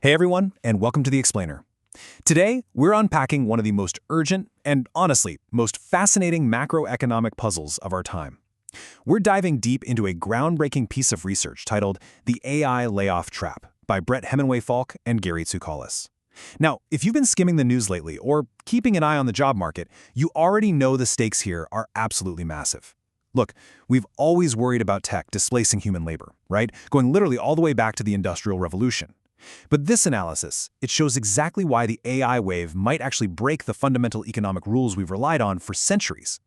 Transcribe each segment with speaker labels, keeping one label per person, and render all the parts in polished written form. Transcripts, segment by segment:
Speaker 1: Hey everyone, and welcome to The Explainer. Today, we're unpacking one of the most urgent and, honestly, most fascinating macroeconomic puzzles of our time. We're diving deep into a groundbreaking piece of research titled The AI Layoff Trap by Brett Hemingway-Falk and Gary Tsoukalis. Now, if you've been skimming the news lately or keeping an eye on the job market, you already know the stakes here are absolutely massive. Look, we've always worried about tech displacing human labor, right? Going literally all the way back to the Industrial Revolution. But this analysis, it shows exactly why the AI wave might actually break the fundamental economic rules we've relied on for centuries.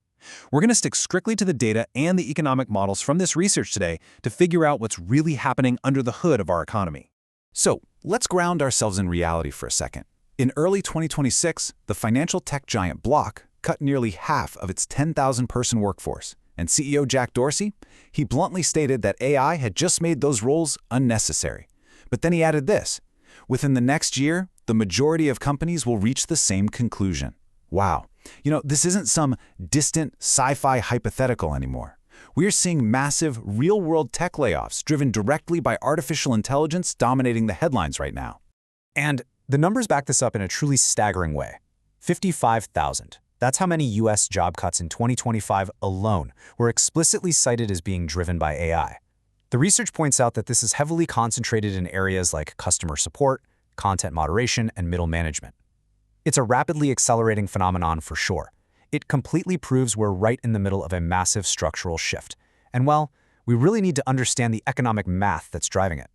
Speaker 1: We're going to stick strictly to the data and the economic models from this research today to figure out what's really happening under the hood of our economy.
Speaker 2: So, let's ground ourselves in reality for a second. In early 2026, the financial tech giant Block cut nearly half of its 10,000-person workforce, and CEO Jack Dorsey, he bluntly stated that AI had just made those roles unnecessary. But then he added this: within the next year, the majority of companies will reach the same conclusion. Wow. This isn't some distant sci-fi hypothetical anymore. We're seeing massive, real-world tech layoffs driven directly by artificial intelligence dominating the headlines right now.
Speaker 3: And the numbers back this up in a truly staggering way. 55,000. That's how many U.S. job cuts in 2025 alone were explicitly cited as being driven by AI. The research points out that this is heavily concentrated in areas like customer support, content moderation, and middle management. It's a rapidly accelerating phenomenon for sure. It completely proves we're right in the middle of a massive structural shift. And well, we really need to understand the economic math that's driving it.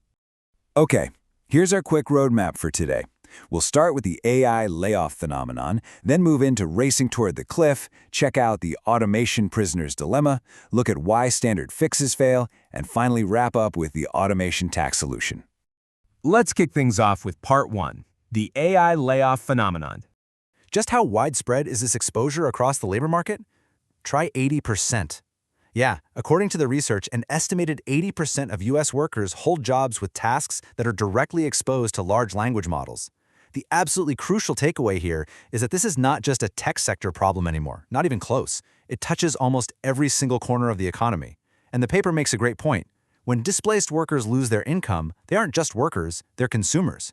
Speaker 2: Okay, here's our quick roadmap for today. We'll start with the AI layoff phenomenon, then move into racing toward the cliff, check out the automation prisoner's dilemma, look at why standard fixes fail, and finally wrap up with the automation tax solution.
Speaker 4: Let's kick things off with part 1, the AI layoff phenomenon.
Speaker 3: Just how widespread is this exposure across the labor market? Try 80%. Yeah, according to the research, an estimated 80% of U.S. workers hold jobs with tasks that are directly exposed to large language models. The absolutely crucial takeaway here is that this is not just a tech sector problem anymore, not even close. It touches almost every single corner of the economy. And the paper makes a great point. When displaced workers lose their income, they aren't just workers, they're consumers.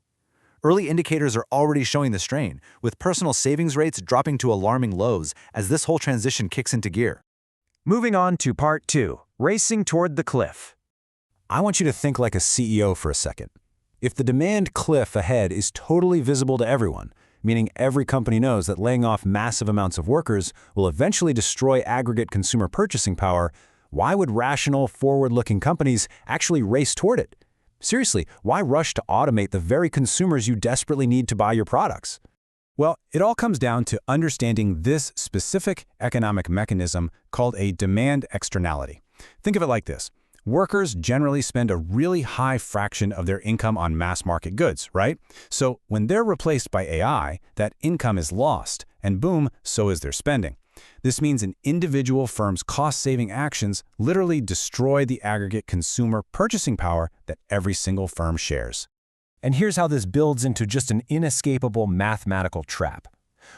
Speaker 3: Early indicators are already showing the strain, with personal savings rates dropping to alarming lows as this whole transition kicks into gear.
Speaker 4: Moving on to part 2, racing toward the cliff.
Speaker 2: I want you to think like a CEO for a second. If the demand cliff ahead is totally visible to everyone, meaning every company knows that laying off massive amounts of workers will eventually destroy aggregate consumer purchasing power, why would rational, forward-looking companies actually race toward it? Seriously, why rush to automate the very consumers you desperately need to buy your products? Well, it all comes down to understanding this specific economic mechanism called a demand externality. Think of it like this. Workers generally spend a really high fraction of their income on mass market goods, right? So when they're replaced by AI, that income is lost, and boom, so is their spending. This means an individual firm's cost-saving actions literally destroy the aggregate consumer purchasing power that every single firm shares. And here's how this builds into just an inescapable mathematical trap.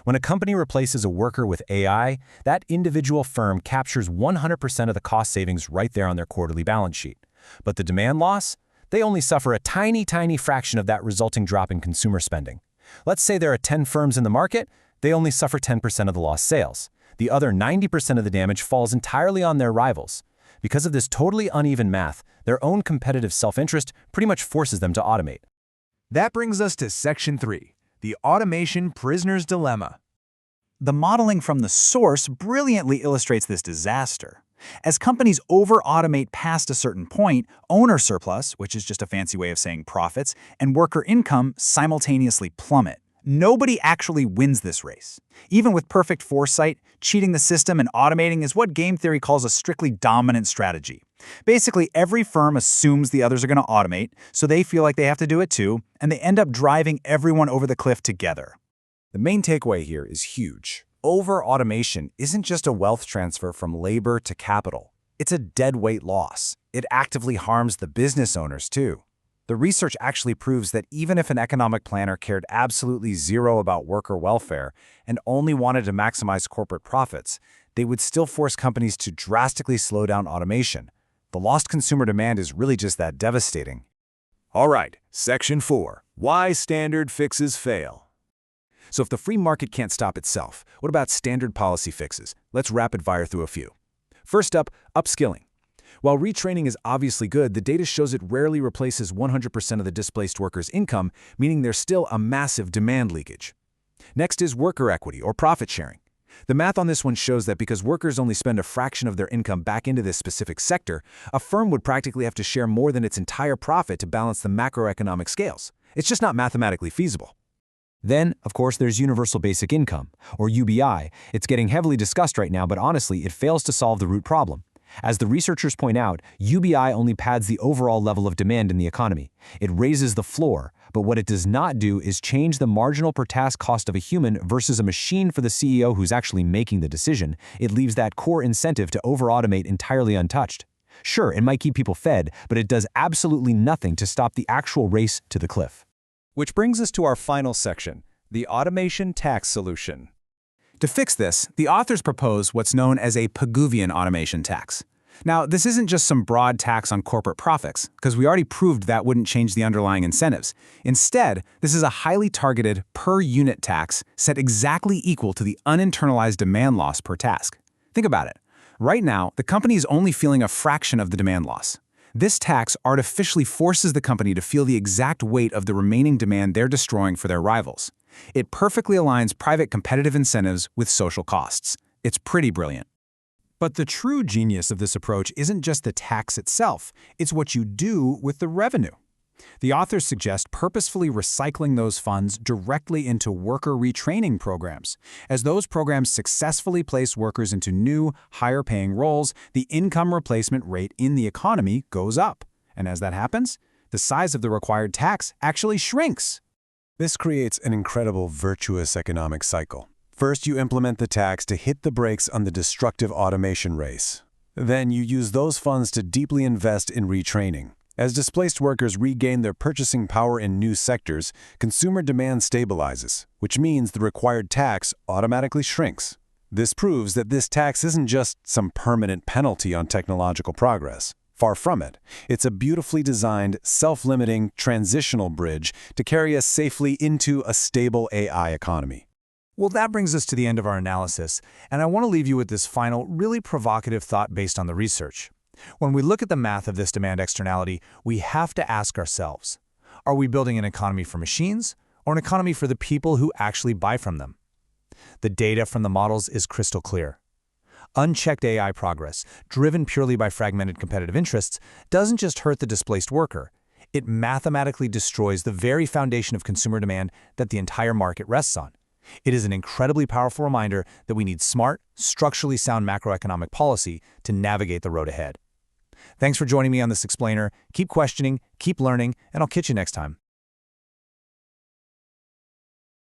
Speaker 2: When a company replaces a worker with AI, that individual firm captures 100% of the cost savings right there on their quarterly balance sheet. But the demand loss? They only suffer a tiny fraction of that resulting drop in consumer spending. Let's say there are 10 firms in the market, they only suffer 10% of the lost sales. The other 90% of the damage falls entirely on their rivals. Because of this totally uneven math, their own competitive self-interest pretty much forces them to automate.
Speaker 5: That brings us to Section 3. The automation prisoner's dilemma.
Speaker 6: The modeling from the source brilliantly illustrates this disaster. As companies over-automate past a certain point, owner surplus, which is just a fancy way of saying profits, and worker income simultaneously plummet. Nobody actually wins this race. Even with perfect foresight, cheating the system and automating is what game theory calls a strictly dominant strategy. Basically, every firm assumes the others are going to automate, so they feel like they have to do it too, and they end up driving everyone over the cliff together.
Speaker 2: The main takeaway here is huge. Over-automation isn't just a wealth transfer from labor to capital. It's a deadweight loss. It actively harms the business owners too. The research actually proves that even if an economic planner cared absolutely zero about worker welfare and only wanted to maximize corporate profits, they would still force companies to drastically slow down automation. The lost consumer demand is really just that devastating.
Speaker 5: All right, Section 4,
Speaker 2: Why standard fixes fail. So if the free market can't stop itself, what about standard policy fixes? Let's rapid fire through a few. First up, upskilling. While retraining is obviously good, the data shows it rarely replaces 100% of the displaced worker's income, meaning there's still a massive demand leakage. Next is worker equity, or profit sharing. The math on this one shows that because workers only spend a fraction of their income back into this specific sector, a firm would practically have to share more than its entire profit to balance the macroeconomic scales. It's just not mathematically feasible.
Speaker 7: Then, of course, there's universal basic income, or UBI. It's getting heavily discussed right now, but honestly, it fails to solve the root problem. As the researchers point out, UBI only pads the overall level of demand in the economy. It raises the floor, but what it does not do is change the marginal per task cost of a human versus a machine for the CEO who's actually making the decision. It leaves that core incentive to over-automate entirely untouched. Sure, it might keep people fed, but it does absolutely nothing to stop the actual race to the cliff.
Speaker 1: Which brings us to our final section, the automation tax solution.
Speaker 6: To fix this, the authors propose what's known as a Pigouvian automation tax. Now, this isn't just some broad tax on corporate profits, because we already proved that wouldn't change the underlying incentives. Instead, this is a highly targeted per-unit tax set exactly equal to the uninternalized demand loss per task. Think about it. Right now, the company is only feeling a fraction of the demand loss. This tax artificially forces the company to feel the exact weight of the remaining demand they're destroying for their rivals. It perfectly aligns private competitive incentives with social costs. It's pretty brilliant.
Speaker 1: But the true genius of this approach isn't just the tax itself, it's what you do with the revenue. The authors suggest purposefully recycling those funds directly into worker retraining programs. As those programs successfully place workers into new, higher-paying roles, the income replacement rate in the economy goes up. And as that happens, the size of the required tax actually shrinks.
Speaker 2: This creates an incredible virtuous economic cycle. First, you implement the tax to hit the brakes on the destructive automation race. Then you use those funds to deeply invest in retraining. As displaced workers regain their purchasing power in new sectors, consumer demand stabilizes, which means the required tax automatically shrinks. This proves that this tax isn't just some permanent penalty on technological progress. Far from it. It's a beautifully designed, self-limiting, transitional bridge to carry us safely into a stable AI economy.
Speaker 6: Well, that brings us to the end of our analysis, and I want to leave you with this final, really provocative thought based on the research. When we look at the math of this demand externality, we have to ask ourselves, are we building an economy for machines or an economy for the people who actually buy from them? The data from the models is crystal clear. Unchecked AI progress, driven purely by fragmented competitive interests, doesn't just hurt the displaced worker. It mathematically destroys the very foundation of consumer demand that the entire market rests on. It is an incredibly powerful reminder that we need smart, structurally sound macroeconomic policy to navigate the road ahead. Thanks for joining me on this explainer. Keep questioning, keep learning, and I'll catch you next time.